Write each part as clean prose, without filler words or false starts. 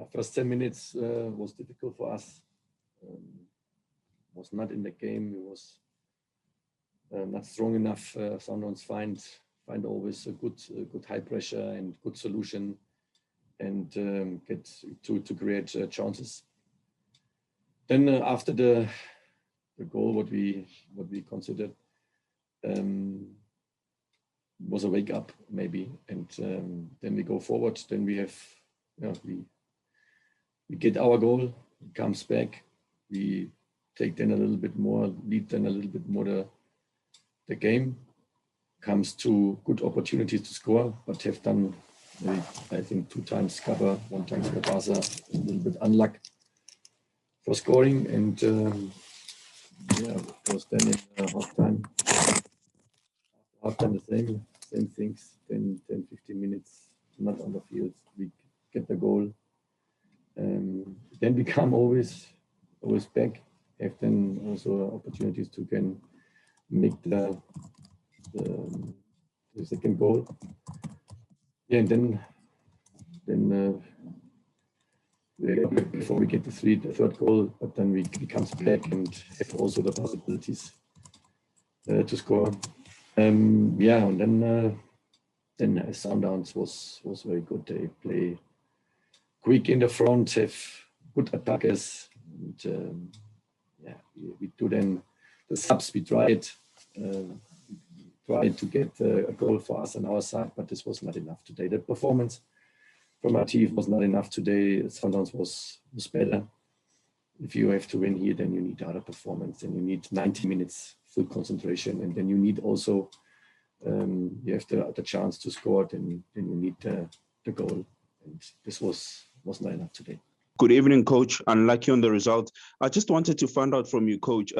First 10 minutes was difficult for us. Was not in the game. It was not strong enough. Sundowns find always a good high pressure and good solution, and get to create chances. Then after the goal, what we considered was a wake up maybe, and then we go forward. Then we have we get our goal, it comes back, we take then a little bit more, lead then a little bit more the game, comes to good opportunities to score, but have done maybe, I think 2 times cover, 1 time Barca, a little bit unluck for scoring, and it was then in halftime. Halftime the same things, 10, 15 minutes, not on the field, we get the goal. Then we come always back, have then also opportunities to can make the second goal. Yeah, and then before we get the third goal, but then we comes back and have also the possibilities to score. And then Sundowns was very good. They play quick in the front, have good attackers, and we do then the subs. We tried to get a goal for us on our side, but this was not enough today. The performance from our team was not enough today. Sundowns was better. If you have to win here, then you need other performance, and you need 90 minutes full concentration, and then you need also you have the chance to score, then you need the goal, and this was not enough today. Good evening, Coach. Unlucky on the result. I just wanted to find out from you, Coach,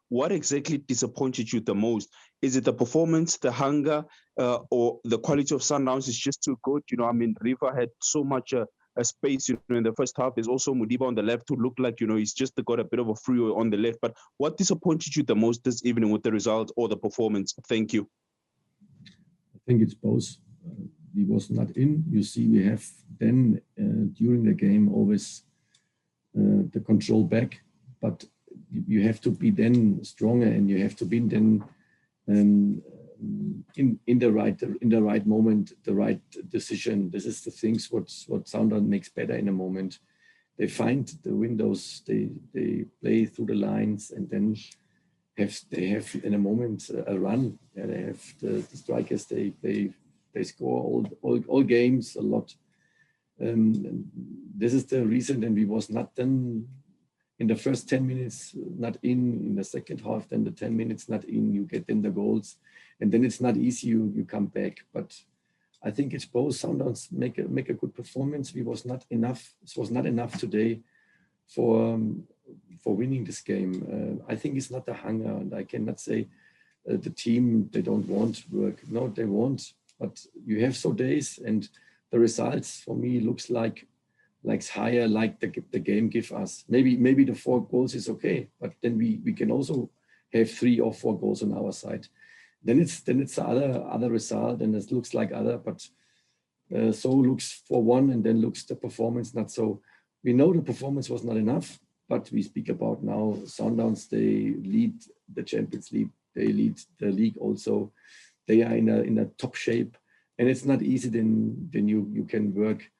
what exactly disappointed you the most? Is it the performance, the hunger, or the quality of Sundowns is just too good? River had so much space, in the first half. There's also Mudiba on the left who looked like, he's just got a bit of a freeway on the left. But what disappointed you the most this evening with the result or the performance? Thank you. I think it's both. We was not in. You see, we have then during the game always the control back, but you have to be then stronger, and you have to be then in the right moment, the right decision. This is the things what Sundowns makes better in a moment. They find the windows, they play through the lines, and then they have in a moment a run. Yeah, they have the strikers. They score all games a lot. This is the reason. And we was not done in the first 10 minutes, not in the second half. Then the 10 minutes not in. You get in the goals, and then it's not easy. You come back. But I think it's both. Sundowns make a good performance. We was not enough. It was not enough today for winning this game. I think it's not the hunger, and I cannot say the team they don't want work. No, they want. But you have so days, and the results for me looks like higher, like the game give us. Maybe the 4 goals is okay, but then we can also have 3 or 4 goals on our side. Then it's the other result, and it looks like other, but so looks for one, and then looks the performance not so. We know the performance was not enough, but we speak about now Sundowns. They lead the Champions League. They lead the league also. They are in a top shape, and it's not easy. Then you can work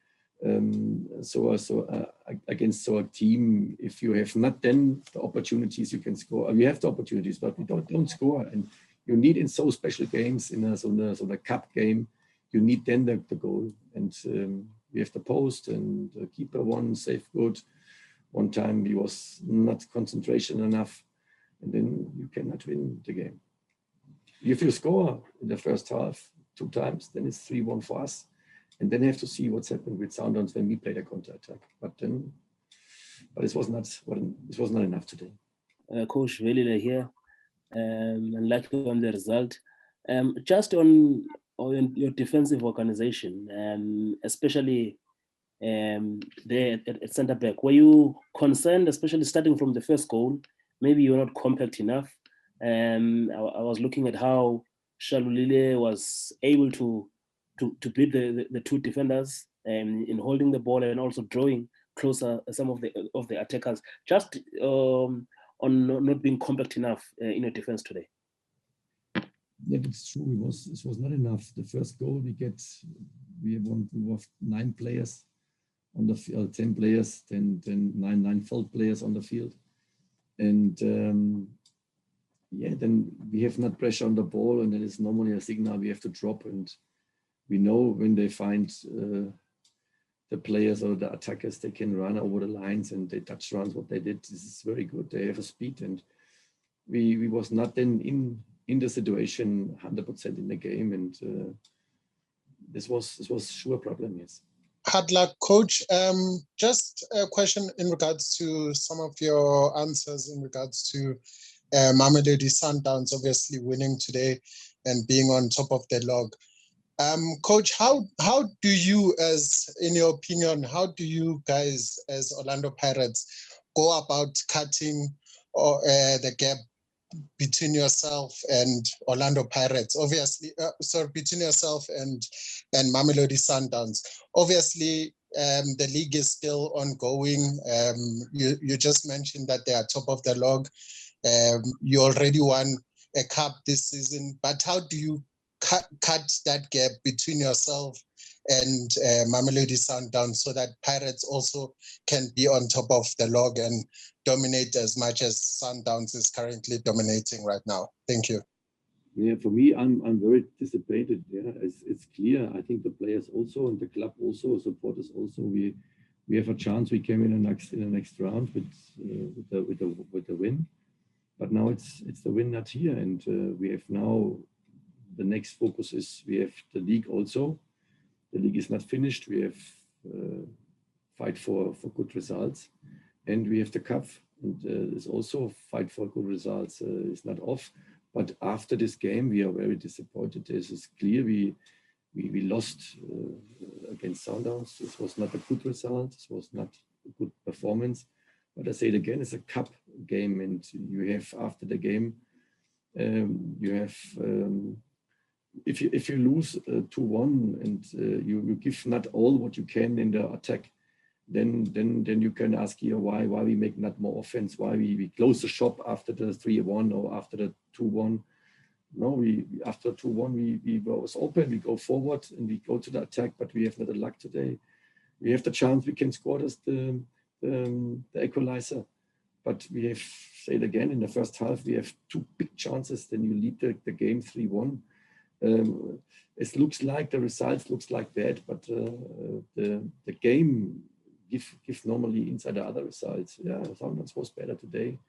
against a team if you have not then the opportunities you can score. We have the opportunities, but we don't score, and you need in so special games in a cup game, you need then the goal, and we have the post, and the keeper one saved good. One time we was not concentration enough, and then you cannot win the game. If you score in the first half 2 times, then it's 3-1 for us. And then you have to see what's happened with Sundowns when we play the counter-attack. But it was not enough today. Coach Velile here, and lucky on the result. Just on your defensive organization, especially there at centre back, were you concerned, especially starting from the first goal? Maybe you're not compact enough. I was looking at how Shalulile was able to beat the 2 defenders in holding the ball and also drawing closer some of the attackers, just on not being compact enough in your defense today? Yeah, it's true. It was not enough. The first goal we have 9 players on the field, 10 players, then nine field players on the field, and then we have not pressure on the ball, and then it's normally a signal we have to drop, and we know when they find the players or the attackers, they can run over the lines and they touch runs. What they did, this is very good. They have a speed, and we was not then in the situation 100% in the game, and this was sure a problem. Yes. Hard luck, coach. Just a question in regards to some of your answers in regards to Mamelodi Sundowns obviously winning today and being on top of the log. Coach, how do you, in your opinion, how do you guys as Orlando Pirates go about cutting the gap between yourself and Orlando Pirates? Obviously, between yourself and Mamelodi Sundowns. Obviously, the league is still ongoing. You just mentioned that they are top of the log. You already won a cup this season, but how do you cut that gap between yourself and Mamelodi Sundowns so that Pirates also can be on top of the log and dominate as much as Sundowns is currently dominating right now? Thank you. Yeah, for me, I'm very disappointed. Yeah, it's clear. I think the players also and the club also, supporters also. We have a chance. We came in the next round with the win, but now it's the win not here, and we have now. The next focus is we have the league also. The league is not finished. We have fight for good results, and we have the cup. And it's also fight for good results. It's not off, but after this game, we are very disappointed. This is clear. We lost against Sundowns. This was not a good result. This was not a good performance. But I say it again, it's a cup game, and you have after the game, you have. If you lose 2-1 and you give not all what you can in the attack, then you can ask here why we make not more offense, why we close the shop after the 3-1 or after the 2-1. No, after 2-1 we was open, we go forward and we go to the attack, but we have not the luck today. We have the chance we can score the equalizer, but we have said again in the first half we have 2 big chances. Then you lead the game 3-1. It looks like the results looks like that, but the game give normally inside the other results. Yeah, Sundowns was better today.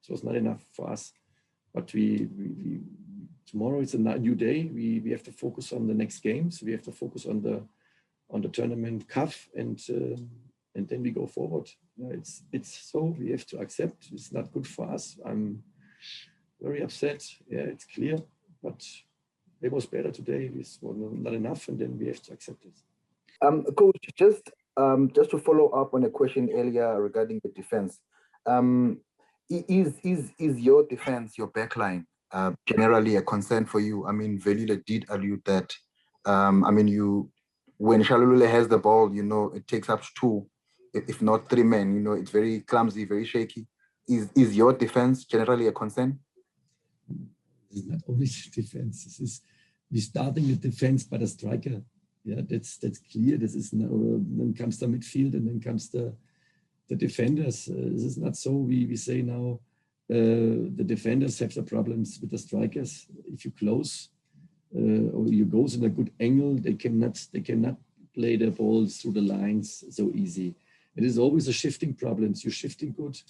It was not enough for us, but we tomorrow is a new day. We have to focus on the next games. We have to focus on the tournament cup, and then we go forward. Yeah, it's so we have to accept. It's not good for us. I'm very upset. Yeah, it's clear, but. It was better today. This was not enough, and then we have to accept it. Coach, just to follow up on a question earlier regarding the defense, is your defense, your backline, generally a concern for you? I mean, Velile did allude that. When Shalulule has the ball, it takes up to 2, if not 3 men. It's very clumsy, very shaky. Is your defense generally a concern? It's not only defense. We're starting the defense by the striker. Yeah, that's clear. This is now, then comes the midfield, and then comes the defenders. This is not so. We say now the defenders have the problems with the strikers. If you close or you go in a good angle, they cannot play the balls through the lines so easy. It is always a shifting problems. You're shifting good,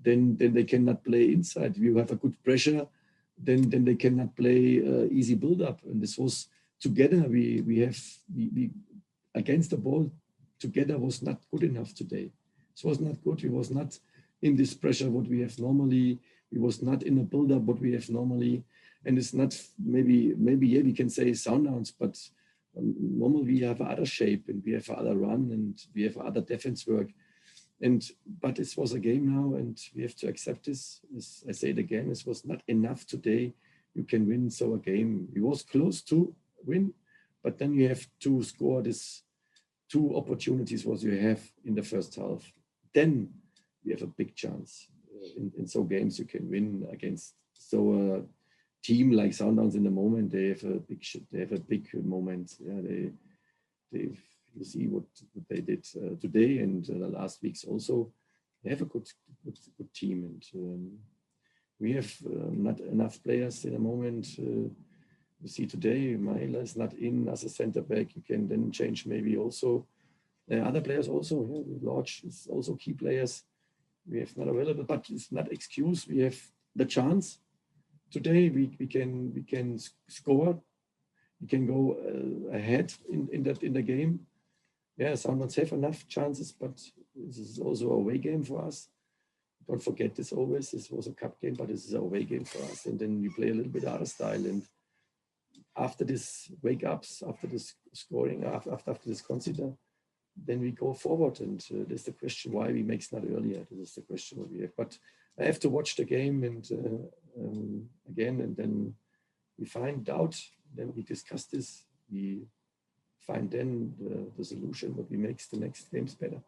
then they cannot play inside. You have a good pressure. Then they cannot play easy build-up. And this was together, we against the ball together was not good enough today. It was not good. We was not in this pressure what we have normally. We was not in a build-up what we have normally. And it's not, maybe yeah, we can say Sundowns, but normally we have other shape and we have other run and we have other defense work. But it was a game now, and we have to accept this. As I say it again, this was not enough today. You can win so a game. It was close to win, but then you have to score this 2 opportunities what you have in the first half. then we have a big chance. In so games you can win against so team like Sundowns in the moment. They have a big moment. Yeah, you see what they did today and the last weeks also. They have a good team, and we have not enough players in the moment. You see today, Maela is not in as a center back. You can then change maybe also other players also. Yeah, Lodge is also key players. We have not available, but it's not excuse. We have the chance today. We can score. We can go ahead in the game. Yeah, Sundowns have enough chances, but this is also a away game for us. Don't forget this always. This was a cup game, but this is a away game for us. And then we play a little bit other style. And after this wake ups, after this scoring, after this consider, then we go forward. And there's the question why we make not earlier. This is the question what we have. But I have to watch the game and again, and then we find out. Then we discuss this. We find then the solution what we makes the next games better.